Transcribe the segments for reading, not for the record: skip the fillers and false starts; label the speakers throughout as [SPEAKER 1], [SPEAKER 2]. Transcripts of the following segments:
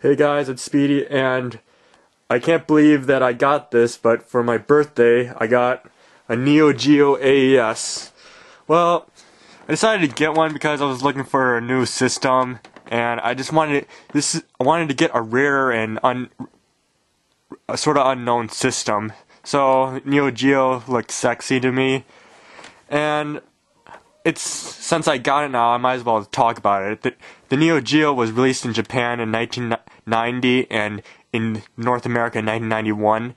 [SPEAKER 1] Hey guys, it's Speedy, and I can't believe that I got this, but for my birthday, I got a Geo AES. Well, I decided to get one because I was looking for a new system, and I just wanted I wanted to get a rare and a sort of unknown system. So Geo looked sexy to me, and since I got it now, I might as well talk about it. The Geo was released in Japan in 1990 and in North America in 1991.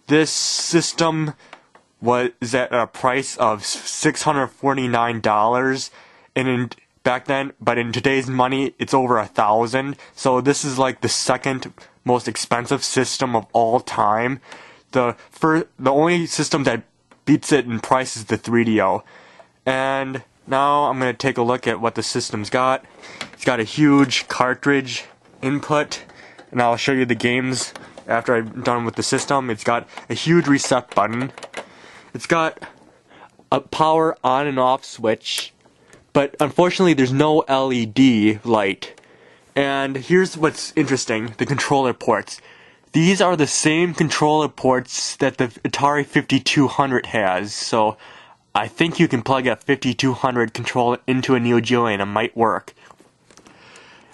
[SPEAKER 1] This system was at a price of $649, and back then, but in today's money, it's over $1,000. So this is like the second most expensive system of all time. The only system that beats it in price is the 3DO. And now I'm going to take a look at what the system's got. It's got a huge cartridge input, and I'll show you the games after I'm done with the system. It's got a huge reset button. It's got a power on and off switch, but unfortunately there's no LED light. And here's what's interesting, the controller ports. These are the same controller ports that the Atari 5200 has, so I think you can plug a 5200 controller into a Neo Geo and it might work.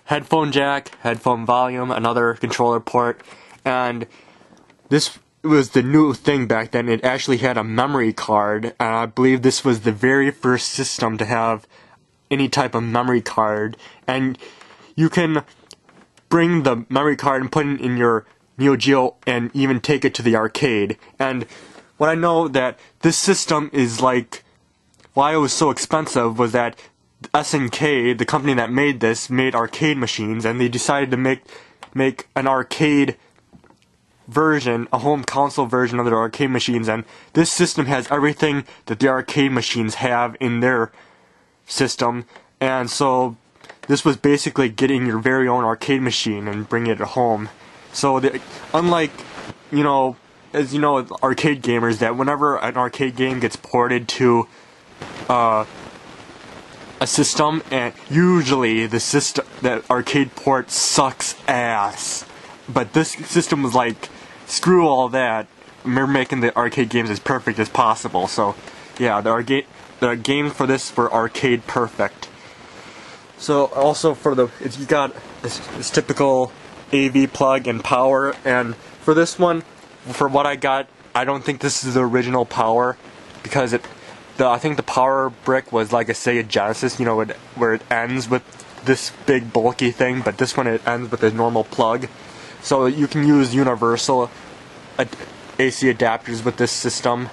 [SPEAKER 1] Headphone jack, headphone volume, another controller port, and this was the new thing back then. It actually had a memory card, and I believe this was the very first system to have any type of memory card, and you can bring the memory card and put it in your Neo Geo and even take it to the arcade. And what I know that this system is like, why it was so expensive was that SNK, the company that made this, made arcade machines, and they decided to make an arcade version, a home console version of their arcade machines, and this system has everything that the arcade machines have in their system, and so this was basically getting your very own arcade machine and bringing it home. So unlike, as you know, arcade gamers, that whenever an arcade game gets ported to a system, and usually that arcade port sucks ass, but this system was like, screw all that, we're making the arcade games as perfect as possible. So yeah, the games for this were arcade perfect. So also you got this typical AV plug and power, and for this one, for what I got, I don't think this is the original power, because I think the power brick was like a Sega Genesis, where it ends with this big bulky thing, but this one it ends with a normal plug. So you can use universal AC adapters with this system.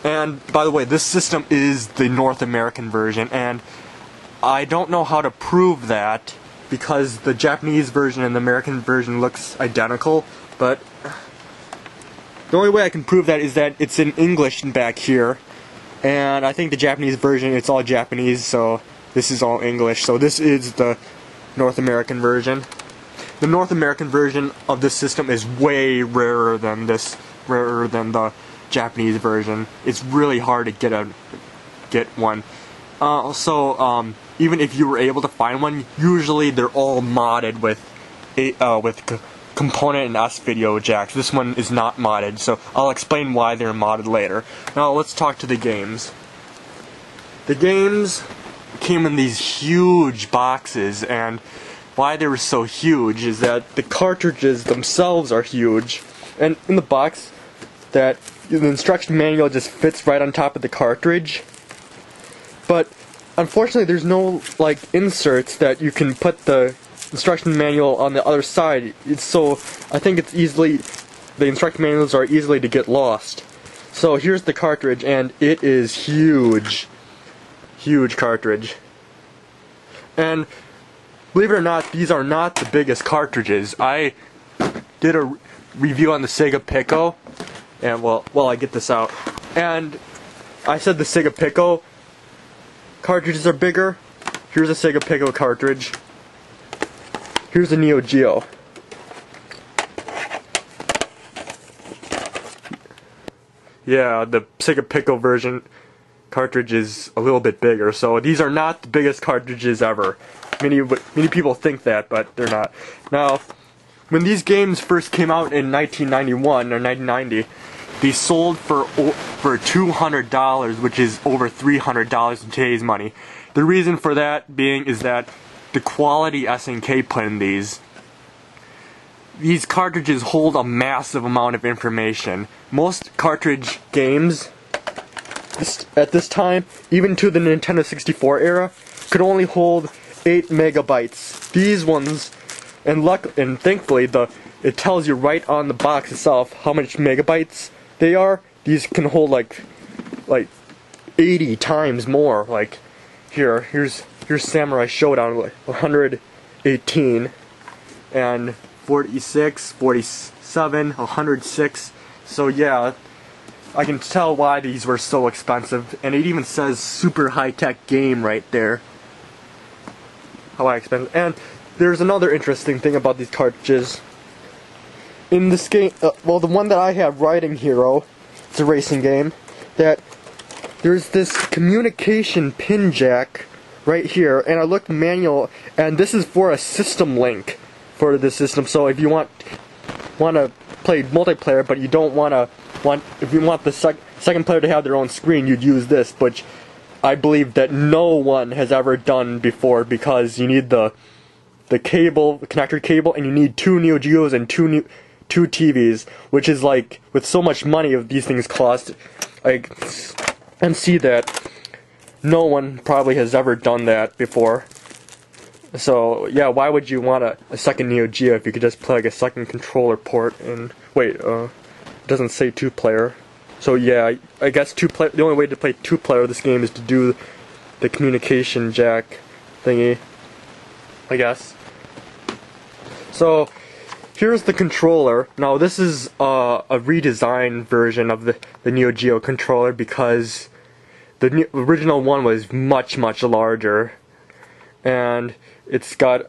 [SPEAKER 1] And by the way, this system is the North American version, and I don't know how to prove that, because the Japanese version and the American version looks identical, but the only way I can prove that is that it's in English back here, and I think the Japanese version, it's all Japanese, so this is all English. So this is the North American version. The North American version of this system is way rarer than the Japanese version. It's really hard to get one. Also, even if you were able to find one, usually they're all modded with component and S-video jacks. This one is not modded, so I'll explain why they're modded later. Now let's talk to the games. The games came in these huge boxes, and why they were so huge is that the cartridges themselves are huge, and in the box, that the instruction manual just fits right on top of the cartridge. But unfortunately, there's no inserts that you can put the instruction manual on the other side. So I think the instruction manuals are easily to get lost. So here's the cartridge, and it is huge. Huge cartridge. And believe it or not, these are not the biggest cartridges. I did a review on the Sega Pico, and while I get this out, and I said the Sega Pico cartridges are bigger. Here's a Sega Pico cartridge. Here's the Neo Geo. Yeah, the Sega Pico version cartridge is a little bit bigger, so these are not the biggest cartridges ever. Many people think that, but they're not. Now, when these games first came out in 1991 or 1990, they sold for $200, which is over $300 in today's money. The reason for that being is that the quality SNK put in these cartridges hold a massive amount of information. Most cartridge games at this time, even to the Nintendo 64 era, could only hold 8 megabytes. These ones, and thankfully, it tells you right on the box itself how much megabytes they are. These can hold like 80 times more. Like here's Samurai Showdown, 118 and 46, 47, 106. So yeah, I can tell why these were so expensive, and it even says super high-tech game right there. How expensive. And there's another interesting thing about these cartridges. In this game, well, the one that I have, Riding Hero, it's a racing game, that there's this communication pin jack right here, and I looked manual, and this is for a system link for the system. So if you want to play multiplayer, but you don't if you want the second player to have their own screen, you'd use this, which I believe that no one has ever done before, because you need the cable, the connector cable, and you need 2 Neo Geos and two TVs, which is like, with so much money of these things cost, and see that no one probably has ever done that before. So yeah, why would you want a second Neo Geo if you could just play like a second controller port? And wait, it doesn't say 2-player. So yeah, I guess the only way to play 2-player of this game is to do the communication jack thingy, I guess. So here's the controller. Now this is a redesigned version of the Neo Geo controller, because the original one was much larger, and it's got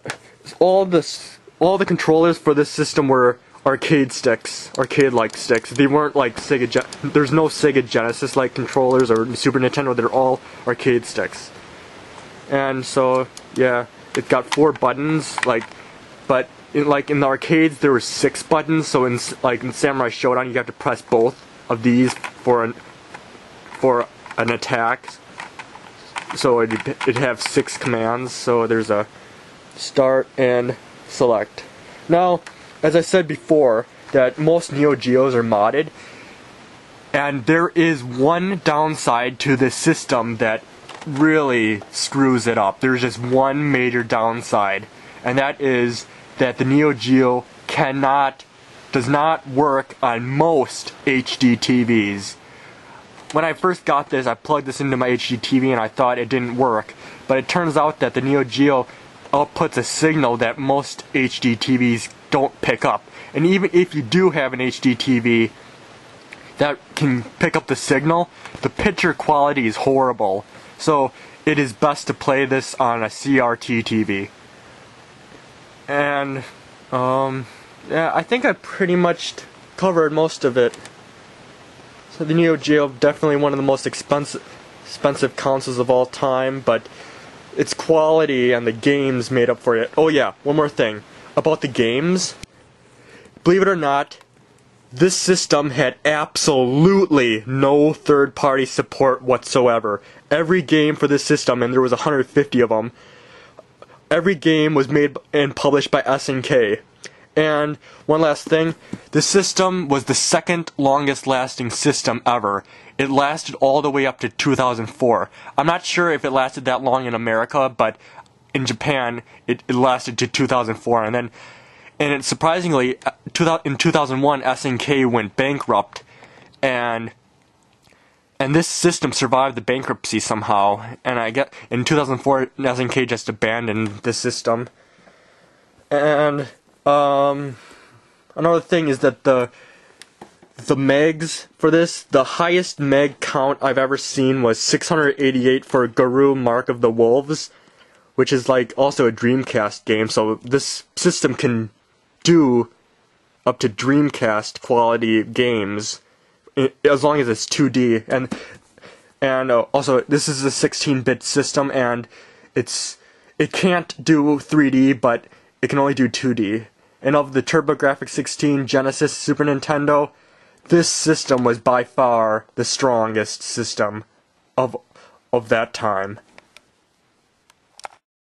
[SPEAKER 1] all the controllers for this system were arcade-like sticks. They weren't like there's no Sega Genesis like controllers or Super Nintendo. They're all arcade sticks. And so yeah, it got 4 buttons, but in the arcades there were 6 buttons. So in Samurai Showdown you have to press both of these for an attack. So it'd have 6 commands. So there's a start and select. Now, as I said before, that most Neo Geos are modded, and there is one downside to this system that really screws it up. There's just one major downside, and that is that the Neo Geo does not work on most HD TVs. When I first got this, I plugged this into my HD TV and I thought it didn't work, but it turns out that the Neo Geo outputs a signal that most HD TVs don't pick up. And even if you do have an HD TV that can pick up the signal, the picture quality is horrible. So it is best to play this on a CRT TV. And yeah, I think I pretty much covered most of it. So the Neo Geo, definitely one of the most expensive consoles of all time, but its quality and the games made up for it. Oh yeah, one more thing about the games. Believe it or not, this system had absolutely no third-party support whatsoever. Every game for this system, and there was 150 of them, every game was made and published by SNK. And one last thing, the system was the second longest lasting system ever. It lasted all the way up to 2004. I'm not sure if it lasted that long in America, but in Japan it lasted to 2004. And surprisingly, in 2001 SNK went bankrupt, and this system survived the bankruptcy somehow. And I get in 2004 SNK just abandoned the system. And another thing is that the megs for this, the highest meg count I've ever seen was 688 for Guru Mark of the Wolves, which is like also a Dreamcast game. So this system can do up to Dreamcast quality games as long as it's 2D. And also this is a 16-bit system, and it can't do 3D, but it can only do 2D. And of the TurboGrafx-16, Genesis, Super Nintendo, this system was by far the strongest system of that time.